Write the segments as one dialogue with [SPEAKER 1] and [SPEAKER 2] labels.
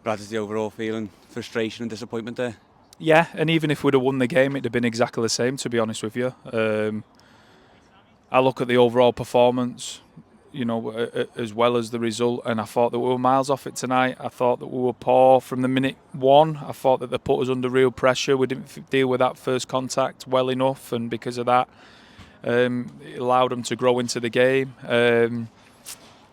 [SPEAKER 1] Brad, is the overall feeling frustration and disappointment there?
[SPEAKER 2] Yeah, and even if we'd have won the game, it'd have been exactly the same, to be honest with you. I look at the overall performance, as well as the result, and I thought that we were miles off it tonight. I thought that we were poor from the minute one. I thought that they put us under real pressure. We didn't deal with that first contact well enough, and because of that, it allowed them to grow into the game.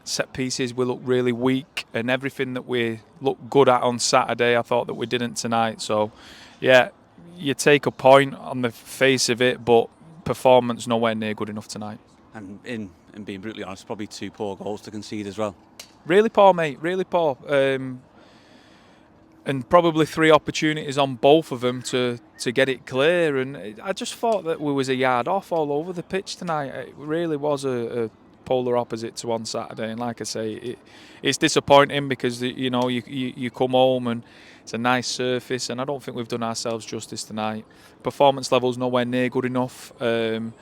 [SPEAKER 2] Set pieces, we looked really weak, and everything that we looked good at on Saturday, I thought that we didn't tonight. So, yeah, you take a point on the face of it, but performance nowhere near good enough tonight.
[SPEAKER 1] And in being brutally honest, probably 2 poor goals to concede as well.
[SPEAKER 2] Really poor, mate. Really poor. And probably 3 opportunities on both of them to get it clear. And I just thought that we was a yard off all over the pitch tonight. It really was a polar opposite to on Saturday. And like I say, it's disappointing because you come home and it's a nice surface, and I don't think we've done ourselves justice tonight. Performance levels nowhere near good enough, and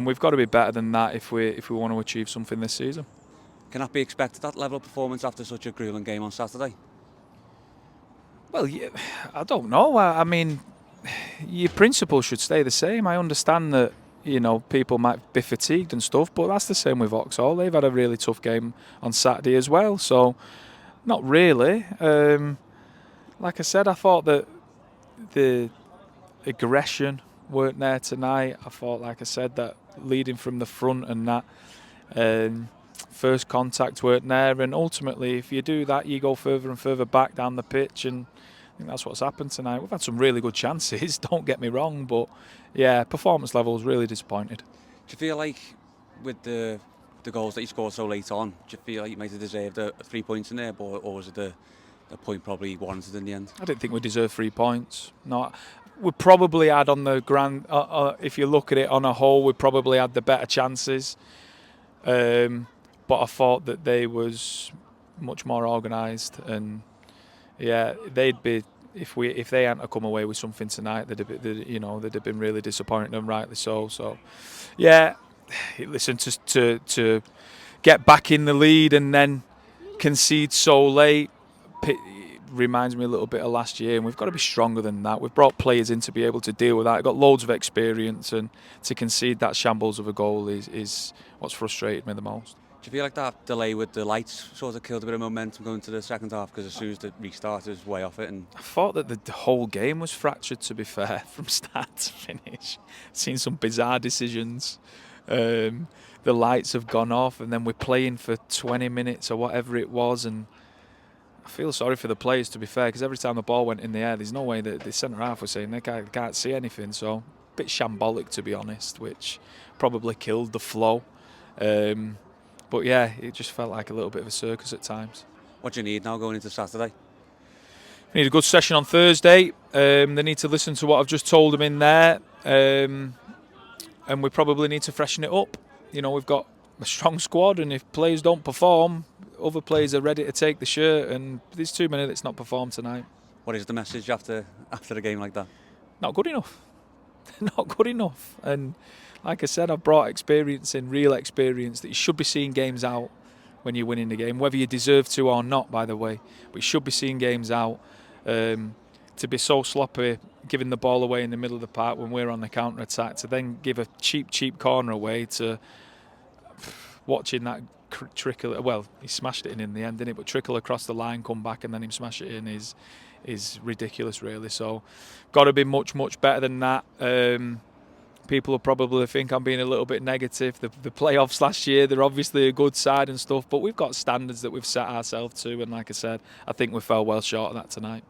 [SPEAKER 2] we've got to be better than that if we want to achieve something this season.
[SPEAKER 1] Can that be expected, that level of performance after such a gruelling game on Saturday?
[SPEAKER 2] Well, yeah, I don't know. I mean, your principles should stay the same. I understand that people might be fatigued and stuff, but that's the same with Vauxhall. They've had a really tough game on Saturday as well, so not really. Like I said, I thought that the aggression weren't there tonight. I thought, like I said, that leading from the front and that first contact weren't there, and ultimately if you do that you go further and further back down the pitch, and I think that's what's happened tonight. We've had some really good chances, don't get me wrong, but yeah, performance levels really disappointed.
[SPEAKER 1] Do you feel like with the goals that you scored so late on, do you feel like you might have deserved 3 points in there, or was it the point probably warranted in the end?
[SPEAKER 2] I didn't think we deserved 3 points. No, we probably had on the grand. If you look at it on a whole, we probably had the better chances. But I thought that they was much more organised, and yeah, they'd be if they hadn't come away with something tonight, they'd have been really disappointed, and rightly so. So, yeah, listen, to get back in the lead and then concede so late reminds me a little bit of last year, and we've got to be stronger than that. We've brought players in to be able to deal with that. We've got loads of experience, and to concede that shambles of a goal is what's frustrated me the most.
[SPEAKER 1] Do you feel like that delay with the lights sort of killed a bit of momentum going to the second half, because as soon as the restart is way off it? And
[SPEAKER 2] I thought that the whole game was fractured, to be fair, from start to finish. Seen some bizarre decisions. The lights have gone off, and then we're playing for 20 minutes or whatever it was, and I feel sorry for the players, to be fair, because every time the ball went in the air, there's no way that the centre half was saying they can't see anything. So a bit shambolic, to be honest, which probably killed the flow. But yeah, it just felt like a little bit of a circus at times.
[SPEAKER 1] What do you need now going into Saturday?
[SPEAKER 2] We need a good session on Thursday. They need to listen to what I've just told them in there, and we probably need to freshen it up. We've got a strong squad, and if players don't perform, other players are ready to take the shirt, and there's too many that's not performed tonight.
[SPEAKER 1] What is the message after a game like that?
[SPEAKER 2] Not good enough. Not good enough. And like I said, I've brought experience in, real experience, that you should be seeing games out when you're winning the game, whether you deserve to or not, by the way. But you should be seeing games out. To be so sloppy, giving the ball away in the middle of the park when we're on the counter-attack, to then give a cheap corner away, to watching that trickle. Well, he smashed it in the end, didn't it? But trickle across the line, come back, and then him smash it in is ridiculous, really. So, got to be much better than that. People will probably think I'm being a little bit negative. The playoffs last year, they're obviously a good side and stuff, but we've got standards that we've set ourselves to, and like I said, I think we fell well short of that tonight.